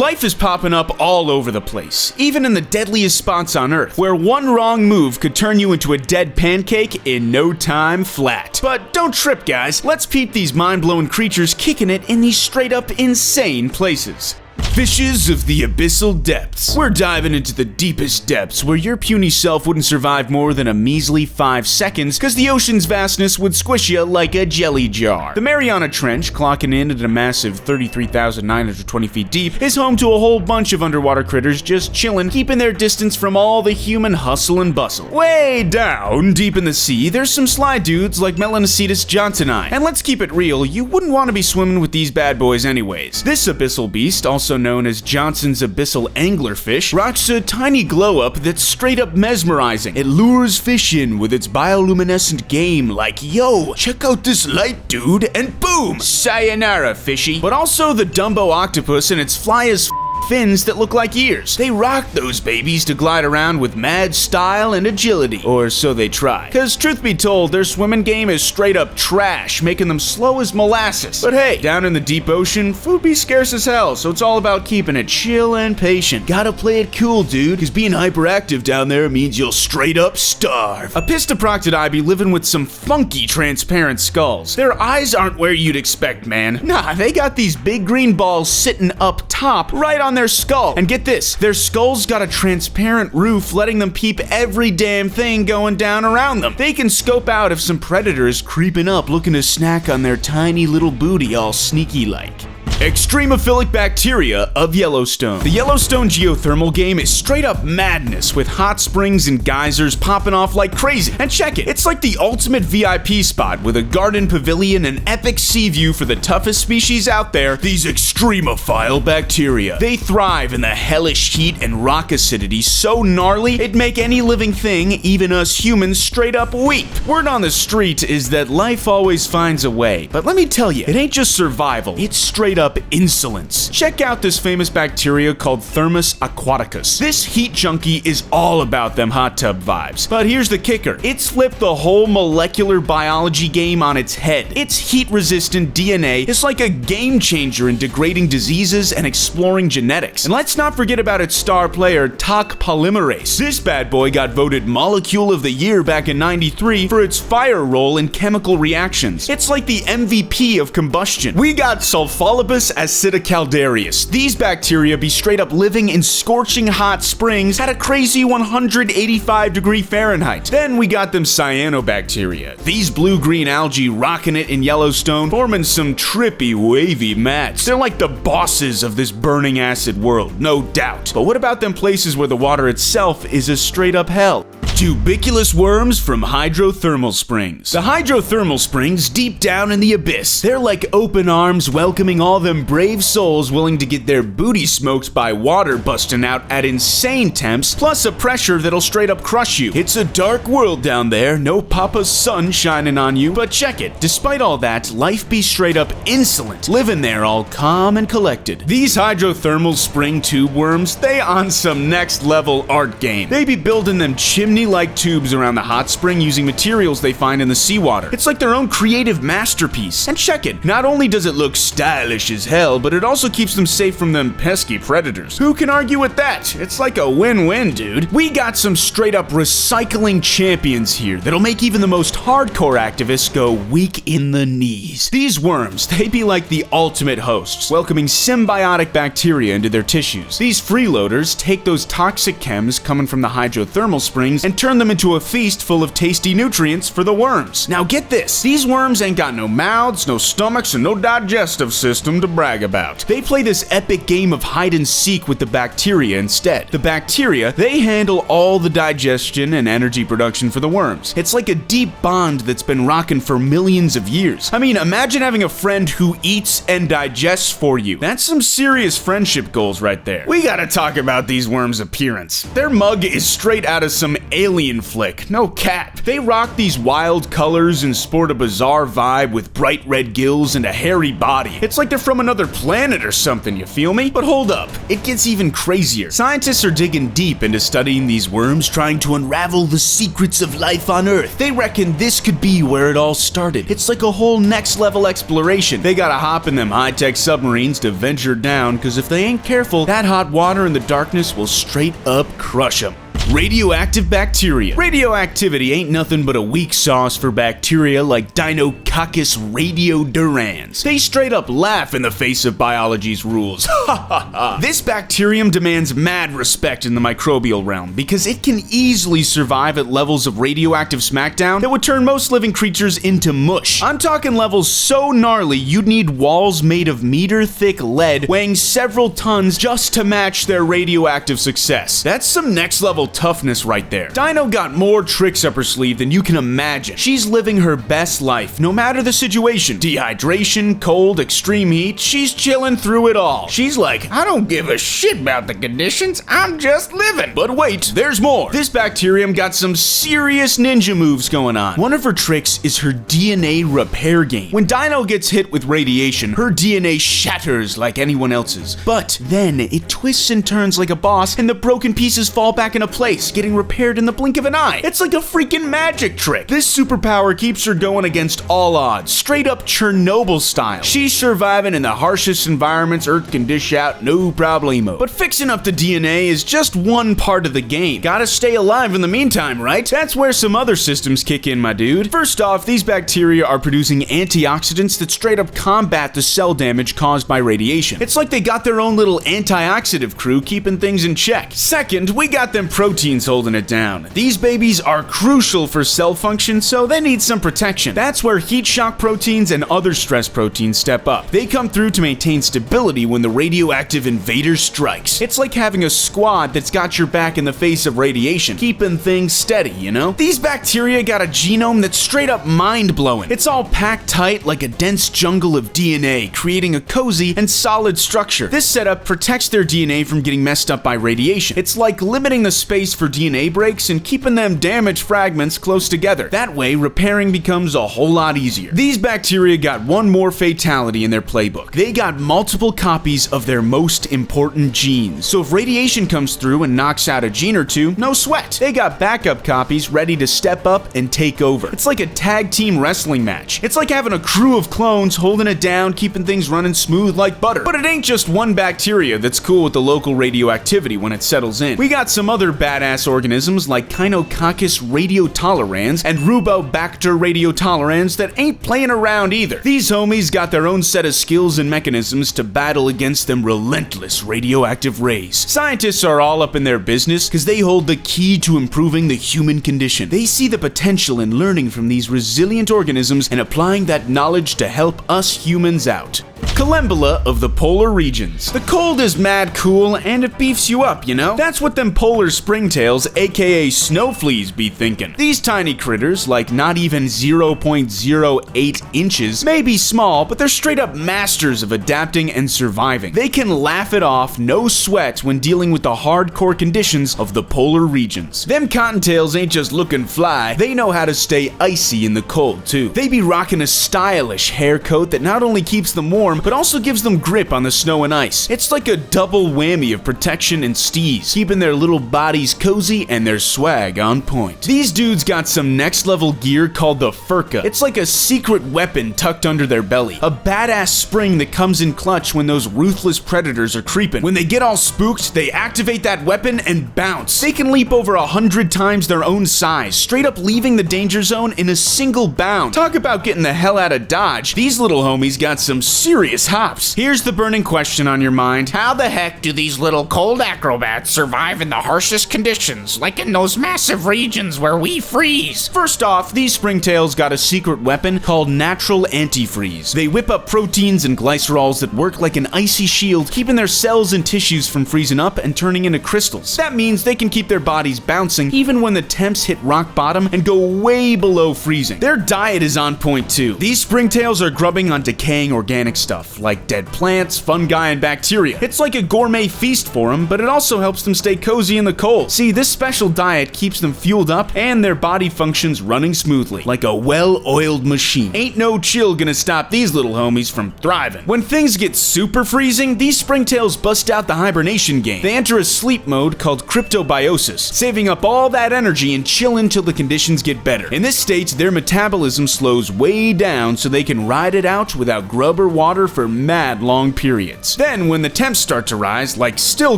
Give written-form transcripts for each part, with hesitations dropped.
Life is popping up all over the place, even in the deadliest spots on Earth, where one wrong move could turn you into a dead pancake in no time flat. But don't trip, guys. Let's peep these mind-blowing creatures kicking it in these straight-up insane places. Fishes of the abyssal depths. We're diving into the deepest depths where your puny self wouldn't survive more than a measly 5 seconds because the ocean's vastness would squish you like a jelly jar. The Mariana Trench, clocking in at a massive 33,920 feet deep, is home to a whole bunch of underwater critters just chilling, keeping their distance from all the human hustle and bustle. Way down, deep in the sea, there's some sly dudes like Melanocetus johnsoni. And let's keep it real, you wouldn't want to be swimming with these bad boys anyways. This abyssal beast, also known as Johnson's abyssal anglerfish, rocks a tiny glow-up that's straight up mesmerizing. It lures fish in with its bioluminescent game like, yo, check out this light, dude, and boom, sayonara, fishy. But also the Dumbo octopus and its fly-as fins that look like ears. They rock those babies to glide around with mad style and agility. Or so they try. Cause truth be told, their swimming game is straight up trash, making them slow as molasses. But hey, down in the deep ocean, food be scarce as hell, so it's all about keeping it chill and patient. Gotta play it cool, dude, cause being hyperactive down there means you'll straight up starve. A pistoproctidi be living with some funky transparent skulls. Their eyes aren't where you'd expect, man. Nah, they got these big green balls sitting up top, right on their skull. And get this, their skull's got a transparent roof letting them peep every damn thing going down around them. They can scope out if some predator is creeping up looking to snack on their tiny little booty all sneaky like. Extremophilic bacteria of Yellowstone. The Yellowstone geothermal game is straight up madness with hot springs and geysers popping off like crazy. And check it, it's like the ultimate VIP spot with a garden pavilion and epic sea view for the toughest species out there, these extremophile bacteria. They thrive in the hellish heat and rock acidity so gnarly it'd make any living thing, even us humans, straight up weep. Word on the street is that life always finds a way, but let me tell you, it ain't just survival, it's straight up insolence. Check out this famous bacteria called Thermus aquaticus. This heat junkie is all about them hot tub vibes. But here's the kicker. It's flipped the whole molecular biology game on its head. Its heat-resistant DNA is like a game changer in degrading diseases and exploring genetics. And let's not forget about its star player, Toc polymerase. This bad boy got voted Molecule of the Year back in '93 for its fire role in chemical reactions. It's like the MVP of combustion. We got Sulfolobus acidicaldarius. These bacteria be straight up living in scorching hot springs at a crazy 185 degree Fahrenheit. Then we got them cyanobacteria. These blue-green algae rocking it in Yellowstone, forming some trippy, wavy mats. They're like the bosses of this burning acid world, no doubt. But what about them places where the water itself is a straight up hell? Tubiculous worms from hydrothermal springs. The hydrothermal springs deep down in the abyss. They're like open arms welcoming all them brave souls willing to get their booty smoked by water busting out at insane temps, plus a pressure that'll straight up crush you. It's a dark world down there, no papa's sun shining on you, but check it. Despite all that, life be straight up insolent, living there all calm and collected. These hydrothermal spring tube worms, they on some next level art game. They be building them chimney-like tubes around the hot spring using materials they find in the seawater. It's like their own creative masterpiece. And check it, not only does it look stylish as hell, but it also keeps them safe from them pesky predators. Who can argue with that? It's like a win-win, dude. We got some straight up recycling champions here that'll make even the most hardcore activists go weak in the knees. These worms, they be like the ultimate hosts, welcoming symbiotic bacteria into their tissues. These freeloaders take those toxic chems coming from the hydrothermal springs and turn them into a feast full of tasty nutrients for the worms. Now get this, these worms ain't got no mouths, no stomachs, and no digestive system to brag about. They play this epic game of hide and seek with the bacteria instead. The bacteria, they handle all the digestion and energy production for the worms. It's like a deep bond that's been rocking for millions of years. I mean, imagine having a friend who eats and digests for you. That's some serious friendship goals right there. We gotta talk about these worms' appearance. Their mug is straight out of some alien alien flick, no cap. They rock these wild colors and sport a bizarre vibe with bright red gills and a hairy body. It's like they're from another planet or something, you feel me? But hold up, it gets even crazier. Scientists are digging deep into studying these worms, trying to unravel the secrets of life on Earth. They reckon this could be where it all started. It's like a whole next level exploration. They gotta hop in them high-tech submarines to venture down, cause if they ain't careful, that hot water in the darkness will straight up crush them. Radioactive bacteria. Radioactivity ain't nothing but a weak sauce for bacteria like Deinococcus radiodurans. They straight up laugh in the face of biology's rules. Ha ha ha. This bacterium demands mad respect in the microbial realm because it can easily survive at levels of radioactive smackdown that would turn most living creatures into mush. I'm talking levels so gnarly you'd need walls made of meter-thick lead weighing several tons just to match their radioactive success. That's some next-level toughness right there. Dino got more tricks up her sleeve than you can imagine. She's living her best life, no matter the situation. Dehydration, cold, extreme heat, she's chilling through it all. She's like, I don't give a shit about the conditions, I'm just living. But wait, there's more. This bacterium got some serious ninja moves going on. One of her tricks is her DNA repair game. When Dino gets hit with radiation, her DNA shatters like anyone else's. But then it twists and turns like a boss and the broken pieces fall back into place, getting repaired in the blink of an eye. It's like a freaking magic trick. This superpower keeps her going against all odds, straight up Chernobyl style. She's surviving in the harshest environments Earth can dish out, no problemo. But fixing up the DNA is just one part of the game. Gotta stay alive in the meantime, right? That's where some other systems kick in, my dude. First off, these bacteria are producing antioxidants that straight up combat the cell damage caused by radiation. It's like they got their own little antioxidant crew keeping things in check. Second, we got them proteins holding it down. These babies are crucial for cell function, so they need some protection. That's where heat shock proteins and other stress proteins step up. They come through to maintain stability when the radioactive invader strikes. It's like having a squad that's got your back in the face of radiation, keeping things steady, you know? These bacteria got a genome that's straight up mind-blowing. It's all packed tight like a dense jungle of DNA, creating a cozy and solid structure. This setup protects their DNA from getting messed up by radiation. It's like limiting the space for DNA breaks and keeping them damaged fragments close together. That way, repairing becomes a whole lot easier. These bacteria got one more fatality in their playbook. They got multiple copies of their most important genes. So if radiation comes through and knocks out a gene or two, no sweat. They got backup copies ready to step up and take over. It's like a tag team wrestling match. It's like having a crew of clones holding it down, keeping things running smooth like butter. But it ain't just one bacteria that's cool with the local radioactivity when it settles in. We got some other badass organisms like Deinococcus radiotolerans and Rubobacter radiotolerans that ain't playing around either. These homies got their own set of skills and mechanisms to battle against them relentless radioactive rays. Scientists are all up in their business because they hold the key to improving the human condition. They see the potential in learning from these resilient organisms and applying that knowledge to help us humans out. Collembola of the polar regions. The cold is mad cool and it beefs you up, you know? That's what them polar springtails, aka snow fleas, be thinking. These tiny critters, like not even 0.08 inches, may be small, but they're straight up masters of adapting and surviving. They can laugh it off, no sweat, when dealing with the hardcore conditions of the polar regions. Them cottontails ain't just looking fly, they know how to stay icy in the cold too. They be rocking a stylish hair coat that not only keeps them warm, but also gives them grip on the snow and ice. It's like a double whammy of protection and steeze, keeping their little bodies cozy and their swag on point. These dudes got some next level gear called the furka. It's like a secret weapon tucked under their belly. A badass spring that comes in clutch when those ruthless predators are creeping. When they get all spooked, they activate that weapon and bounce. They can leap over 100 times their own size, straight up leaving the danger zone in a single bound. Talk about getting the hell out of Dodge. These little homies got some serious hops. Here's the burning question on your mind. How the heck do these little cold acrobats survive in the harshest conditions, like in those massive regions where we freeze? First off, these springtails got a secret weapon called natural antifreeze. They whip up proteins and glycerols that work like an icy shield, keeping their cells and tissues from freezing up and turning into crystals. That means they can keep their bodies bouncing even when the temps hit rock bottom and go way below freezing. Their diet is on point too. These springtails are grubbing on decaying organic stuff, like dead plants, fungi, and bacteria. It's like a gourmet feast for them, but it also helps them stay cozy in the cold. See, this special diet keeps them fueled up and their body functions running smoothly, like a well-oiled machine. Ain't no chill gonna stop these little homies from thriving. When things get super freezing, these springtails bust out the hibernation game. They enter a sleep mode called cryptobiosis, saving up all that energy and chill until the conditions get better. In this state, their metabolism slows way down so they can ride it out without grub or water for mad long periods. Then, when the temps start to rise, like still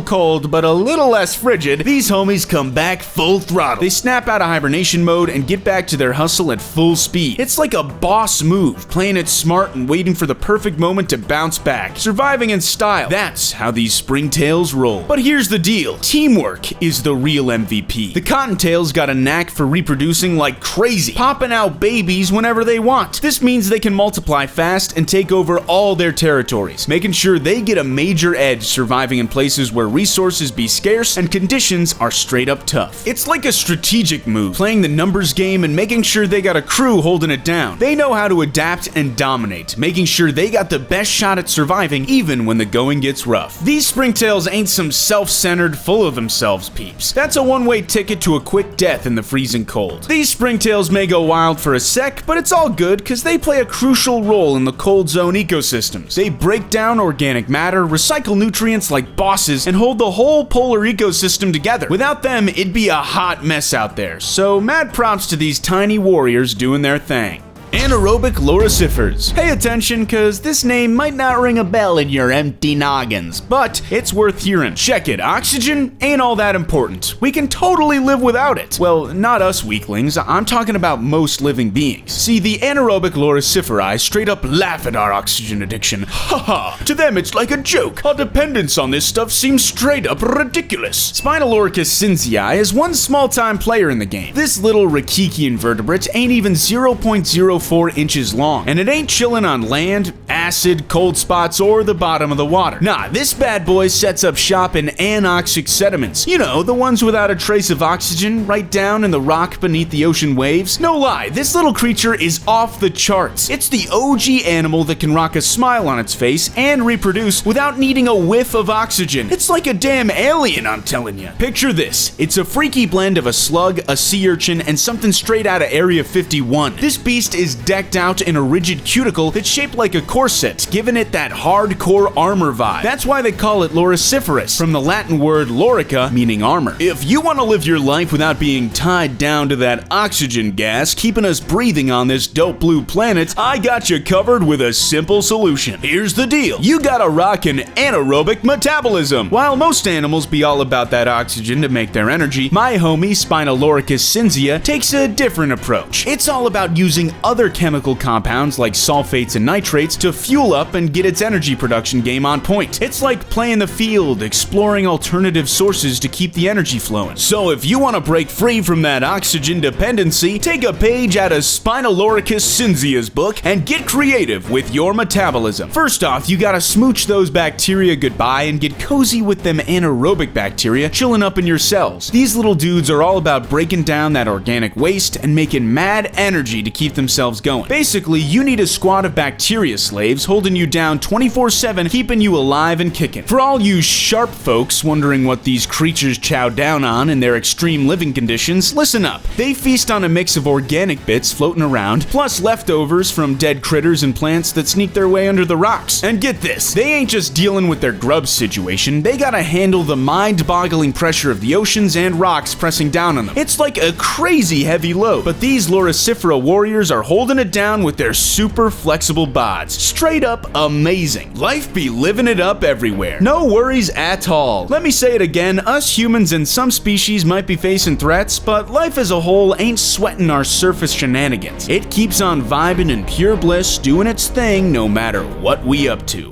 cold but a little less frigid, these homies come back full throttle. They snap out of hibernation mode and get back to their hustle at full speed. It's like a boss move, playing it smart and waiting for the perfect moment to bounce back. Surviving in style. That's how these springtails roll. But here's the deal. Teamwork is the real MVP. The cottontails got a knack for reproducing like crazy, popping out babies whenever they want. This means they can multiply fast and take over all their territories, making sure they get a major edge surviving in places where resources be scarce and conditions are straight up tough. It's like a strategic move, playing the numbers game and making sure they got a crew holding it down. They know how to adapt and dominate, making sure they got the best shot at surviving even when the going gets rough. These springtails ain't some self-centered, full of themselves peeps. That's a one-way ticket to a quick death in the freezing cold. These springtails may go wild for a sec, but it's all good because they play a crucial role in the cold zone ecosystems. They break down organic matter, recycle nutrients like bosses, and hold the whole polar ecosystem together. Without them, it'd be a hot mess out there. So mad props to these tiny warriors doing their thing. Anaerobic loricifers. Pay attention, cause this name might not ring a bell in your empty noggins, but it's worth hearing. Check it, oxygen ain't all that important. We can totally live without it. Well, not us weaklings, I'm talking about most living beings. See, the anaerobic loriciferi straight up laugh at our oxygen addiction. Haha, to them it's like a joke. Our dependence on this stuff seems straight up ridiculous. Spinalorchis cinzii is one small-time player in the game. This little Rikiki invertebrate ain't even 0.04 inches long, and it ain't chilling on land, acid, cold spots, or the bottom of the water. Nah, this bad boy sets up shop in anoxic sediments. You know, the ones without a trace of oxygen, right down in the rock beneath the ocean waves. No lie, this little creature is off the charts. It's the OG animal that can rock a smile on its face and reproduce without needing a whiff of oxygen. It's like a damn alien, I'm telling you. Picture this. It's a freaky blend of a slug, a sea urchin, and something straight out of Area 51. This beast is decked out in a rigid cuticle that's shaped like a corset, giving it that hardcore armor vibe. That's why they call it loriciferous, from the Latin word lorica, meaning armor. If you want to live your life without being tied down to that oxygen gas keeping us breathing on this dope blue planet, I got you covered with a simple solution. Here's the deal. You gotta rock an anaerobic metabolism. While most animals be all about that oxygen to make their energy, my homie Spinalorchis cinzia takes a different approach. It's all about using other chemical compounds like sulfates and nitrates to fuel up and get its energy production game on point. It's like playing the field, exploring alternative sources to keep the energy flowing. So if you want to break free from that oxygen dependency, take a page out of Spinalorchis cinzia's book and get creative with your metabolism. First off, you gotta smooch those bacteria goodbye and get cozy with them anaerobic bacteria chilling up in your cells. These little dudes are all about breaking down that organic waste and making mad energy to keep themselves going. Basically, you need a squad of bacteria slaves holding you down 24/7, keeping you alive and kicking. For all you sharp folks wondering what these creatures chow down on in their extreme living conditions, listen up. They feast on a mix of organic bits floating around, plus leftovers from dead critters and plants that sneak their way under the rocks. And get this, they ain't just dealing with their grub situation, they gotta handle the mind-boggling pressure of the oceans and rocks pressing down on them. It's like a crazy heavy load, but these loricifera warriors are holding it down with their super flexible bods. Straight up amazing. Life be living it up everywhere. No worries at all. Let me say it again, us humans and some species might be facing threats, but life as a whole ain't sweating our surface shenanigans. It keeps on vibing in pure bliss, doing its thing no matter what we up to.